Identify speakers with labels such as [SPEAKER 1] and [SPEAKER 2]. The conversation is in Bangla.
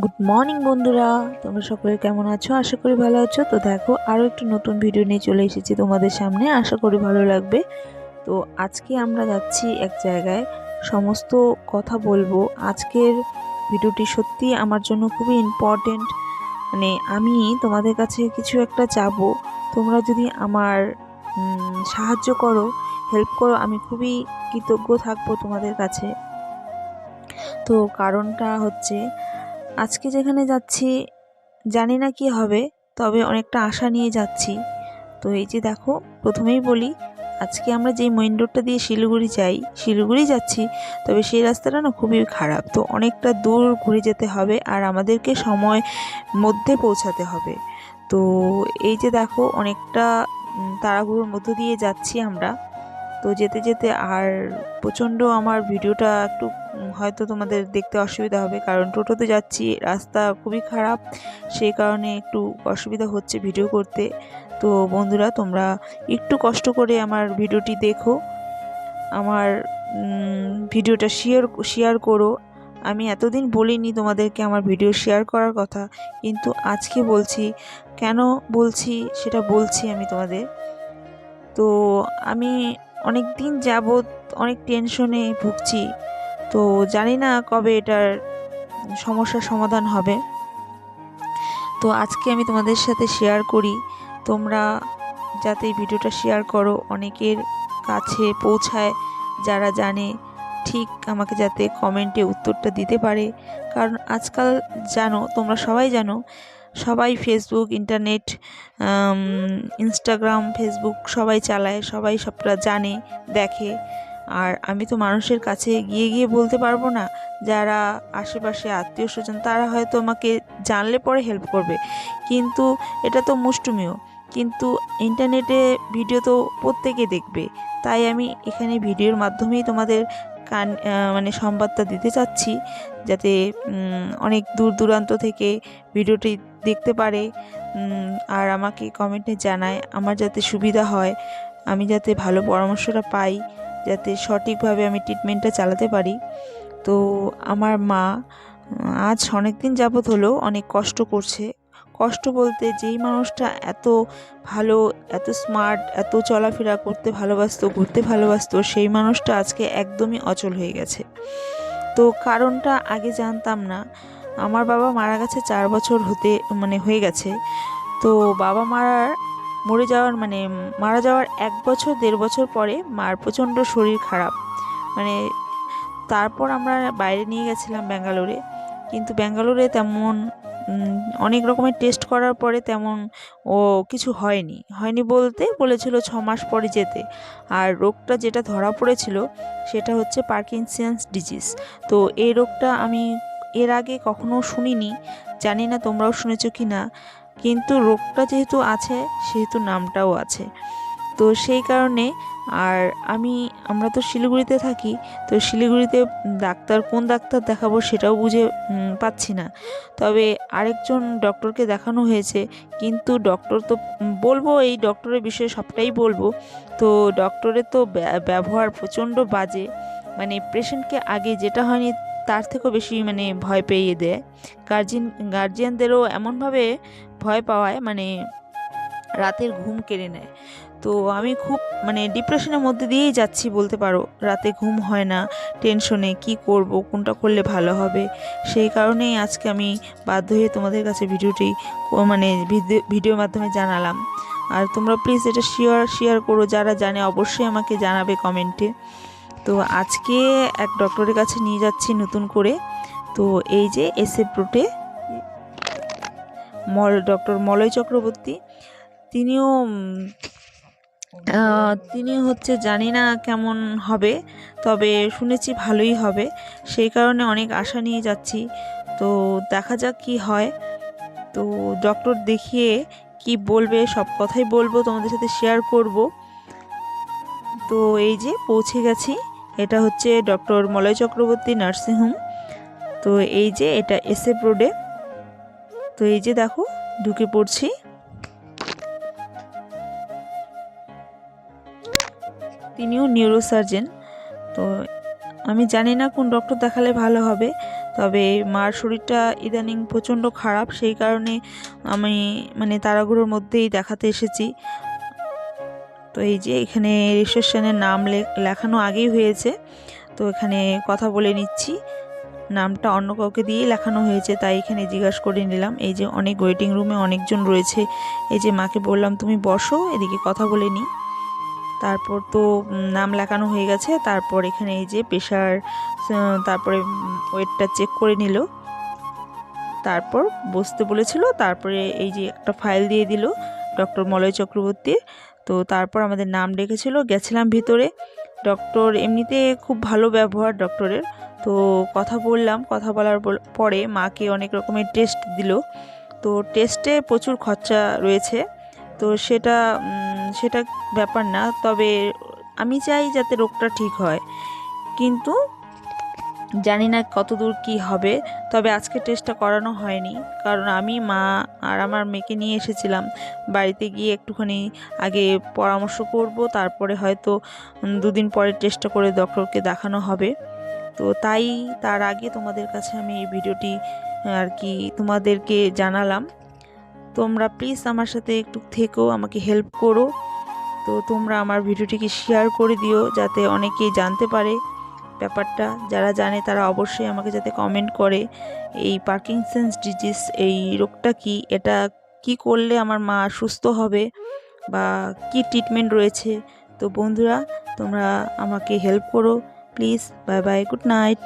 [SPEAKER 1] গুড মর্নিং বন্ধুরা, তোমরা সকলে কেমন আছো? আশা করি ভালো আছো। তো দেখো, আরও একটু নতুন ভিডিও নিয়ে চলে এসেছি তোমাদের সামনে। আশা করি ভালো লাগবে। তো আজকে আমরা যাচ্ছি এক জায়গায়, সমস্ত কথা বলবো। আজকের ভিডিওটি সত্যি আমার জন্য খুবই ইম্পর্টেন্ট। মানে আমি তোমাদের কাছে কিছু একটা চাবো, তোমরা যদি আমার সাহায্য করো, হেল্প করো, আমি খুবই কৃতজ্ঞ থাকবো তোমাদের কাছে। তো কারণটা হচ্ছে, আজকে যেখানে যাচ্ছি জানি না কি হবে, তবে অনেকটা আশা নিয়ে যাচ্ছি। তো এই যে দেখো, প্রথমেই বলি, আজকে আমরা যেই মেইন রোডটা দিয়ে শিলিগুড়ি যাচ্ছি, তবে সেই রাস্তাটা না খুবই খারাপ। তো অনেকটা দূর ঘুরে যেতে হবে আর আমাদেরকে সময় মধ্যে পৌঁছাতে হবে। তো এই যে দেখো, অনেকটা তাড়াহুড়োর মধ্য দিয়ে যাচ্ছি আমরা। তো যেতে যেতে আর প্রচণ্ড আমার ভিডিওটা একটু হয়তো তোমাদের দেখতে অসুবিধা হবে, কারণ টোটোতে যাচ্ছি, রাস্তা খুবই খারাপ, সেই কারণে একটু অসুবিধা হচ্ছে ভিডিও করতে। তো বন্ধুরা, তোমরা একটু কষ্ট করে আমার ভিডিওটি দেখো, আমার ভিডিওটা শেয়ার করো। আমি এতদিন বলিনি তোমাদেরকে আমার ভিডিও শেয়ার করার কথা, কিন্তু আজকে বলছি। কেন বলছি সেটা বলছি আমি তোমাদের। তো আমি অনেক দিন যাবৎ অনেক টেনশনে ভুগছি। তো জানি না কবে এটার সমস্যার সমাধান হবে। তো আজকে আমি তোমাদের সাথে শেয়ার করি, তোমরা যাতে এই ভিডিওটা শেয়ার করো, অনেকের কাছে পৌঁছায়, যারা জানে ঠিক আমাকে যাতে কমেন্টে উত্তরটা দিতে পারে। কারণ আজকাল জানো, তোমরা সবাই জানো, সবাই ফেসবুক, ইন্টারনেট, ইনস্টাগ্রাম, ফেসবুক সবাই চালায়, সবাই সবটা জানে, দেখে। আর আমি তো মানুষের কাছে গিয়ে গিয়ে বলতে পারবো না। যারা আশেপাশে আত্মীয় স্বজন, তারা হয়তো আমাকে জানলে পরে হেল্প করবে, কিন্তু এটা তো মুষ্টুমেয়। কিন্তু ইন্টারনেটে ভিডিও তো প্রত্যেকে দেখবে, তাই আমি এখানে ভিডিওর মাধ্যমেই তোমাদের মানে সংবাদটা দিতে চাচ্ছি, যাতে অনেক দূর দূরান্ত থেকে ভিডিওটি দেখতে পারে আর আমাকে কমেন্টে জানায়, আমার যাতে সুবিধা হয়, আমি যাতে ভালো পরামর্শটা পাই, যাতে সঠিকভাবে আমি ট্রিটমেন্টটা চালাতে পারি। তো আমার মা আজ অনেক দিন যাবৎ হলো অনেক কষ্ট করছে। কষ্ট বলতে, যেই মানুষটা এত ভালো, এত স্মার্ট, এত চলাফেরা করতে ভালোবাসতো, ঘুরতে ভালোবাসতো, সেই মানুষটা আজকে একদমই অচল হয়ে গেছে। তো কারণটা আগে জানতাম না। আমার বাবা মারা গেছে 4 বছর হয়ে গেছে। তো বাবা মারা যাওয়ার 1 বছর 1.5 বছর পরে মার প্রচণ্ড শরীর খারাপ। মানে তারপর আমরা বাইরে নিয়ে গেছিলাম ব্যাঙ্গালোরে, কিন্তু ব্যাঙ্গালোরে তেমন অনেক রকমের টেস্ট করার পরে তেমন কিছু হয়নি বলতে বলেছিল 6 মাস পরে যেতে। আর রোগটা যেটা ধরা পড়েছিল সেটা হচ্ছে পার্কিনসন্স ডিজিজ। তো এই রোগটা আমি এর আগে কখনো শুনিনি, জানি না তোমরাও শুনেছো কি না, কিন্তু রোগটা যেহেতু আছে সেহেতু নামটাও আছে। তো সেই কারণে, আর আমরা তো শিলিগুড়িতে থাকি। তো শিলিগুড়িতে কোন ডাক্তার দেখাবো সেটাও বুঝে পাচ্ছি না। তবে আরেকজন ডক্টরকে দেখানো হয়েছে, কিন্তু ডক্টর তো বলবো, এই ডক্টরের বিষয়ে সবটাই বলবো। তো ডক্টরের তো ব্যবহার প্রচণ্ড বাজে। মানে পেশেন্টকে আগে যেটা হয়নি তার থেকেও বেশি ভয় পেয়ে দেয়। গার্জিয়ানদেরও এমনভাবে ভয় পাওয়ায়, রাতের ঘুম কেড়ে নেয়। তো আমি খুব ডিপ্রেশনের মধ্যে দিয়েই যাচ্ছি বলতে পারো। রাতে ঘুম হয় না, টেনশনে কি করব, কোনটা করলে ভালো হবে। সেই কারণেই আজকে আমি বাধ্য হয়ে তোমাদের কাছে ভিডিওটি ভিডিওর মাধ্যমে জানালাম। আর তোমরা প্লিজ এটা শেয়ার করো, যারা জানে অবশ্যই আমাকে জানাবে কমেন্টে। তো আজকে এক ডক্টরের কাছে নিয়ে যাচ্ছি নতুন করে। তো এই যে SF রুটে ডক্টর মলয় চক্রবর্তী, তিনিও তিনি হচ্ছে, জানি না কেমন হবে, তবে শুনেছি ভালোই হবে। সেই কারণে অনেক আশা নিয়ে যাচ্ছি। তো দেখা যাক কি হয়। তো ডক্টর দেখিয়ে কি বলবে, সব কথাই বলবো, তোমাদের সাথে শেয়ার করব। তো এই যে পৌঁছে গেছি, এটা হচ্ছে ডক্টর মলয় চক্রবর্তী নার্সিংহোম। তো এই যে এটা SF রোডে। তো এই যে দেখো, ঢুকে পড়ছি। তিনিও নিউরোসার্জেন। তো আমি জানি না কোন ডক্টর দেখালে ভালো হবে, তবে মার শরীরটা ইদানিং প্রচণ্ড খারাপ, সেই কারণে আমি তাড়াহুড়োর মধ্যেই দেখাতে এসেছি। তো এই যে এখানে রিসেপশনের নাম লেখানো আগেই হয়েছে, তো এখানে কথা বলে নিচ্ছি। নামটা অন্য কাউকে দিয়েই লেখানো হয়েছে, তাই এখানে জিজ্ঞাসা করে নিলাম। এই যে অনেক ওয়েটিং রুমে অনেকজন রয়েছে। এই যে মাকে বললাম তুমি বসো, এদিকে কথা বলে নিই। তারপর তো নাম লেখানো হয়ে গেছে। তারপর এখানে এই যে প্রেশার, তারপরে ওয়েটটা চেক করে নিল, তারপর বসতে বলেছিল। তারপরে এই যে একটা ফাইল দিয়ে দিল ডক্টর মলয় চক্রবর্তীর। তো তারপর আমাদের নাম ডেকেছিল, গেছিলাম ভিতরে। ডক্টর এমনিতে খুব ভালো ব্যবহার ডক্টরের। তো কথা বললাম, কথা বলার পরে মাকে অনেক রকমের টেস্ট দিল। তো টেস্টে প্রচুর খরচা রয়েছে, তো সেটা ব্যাপার না। তবে আমি চাই যাতে রোগটা ঠিক হয়, কিন্তু জানি না কতদূর কি হবে। তবে আজকে টেস্টটা করানো হয়নি, কারণ আমি, মা আর আমার মেয়েকে নিয়ে এসেছিলাম। বাড়িতে গিয়ে একটুখানি আগে পরামর্শ করব, তারপরে হয়তো 2 দিন পরে টেস্টটা করে ডক্টরকে দেখানো হবে। তো তার আগে তোমাদের কাছে আমি এই ভিডিওটি আর কি তোমাদেরকে জানালাম। তোমরা প্লিজ আমার সাথে একটু থেকো, আমাকে হেল্প করো। তো তোমরা আমার ভিডিওটিকে শেয়ার করে দিও, যাতে অনেকেই জানতে পারে ব্যাপারটা। যারা জানে তারা অবশ্যই আমাকে যাতে কমেন্ট করে এই পার্কিনসন্স ডিজিজ, এই রোগটা কি, এটা কি করলে আমার মা সুস্থ হবে, বা কি ট্রিটমেন্ট রয়েছে। তো বন্ধুরা, তোমরা আমাকে হেল্প করো please. Bye bye, good night.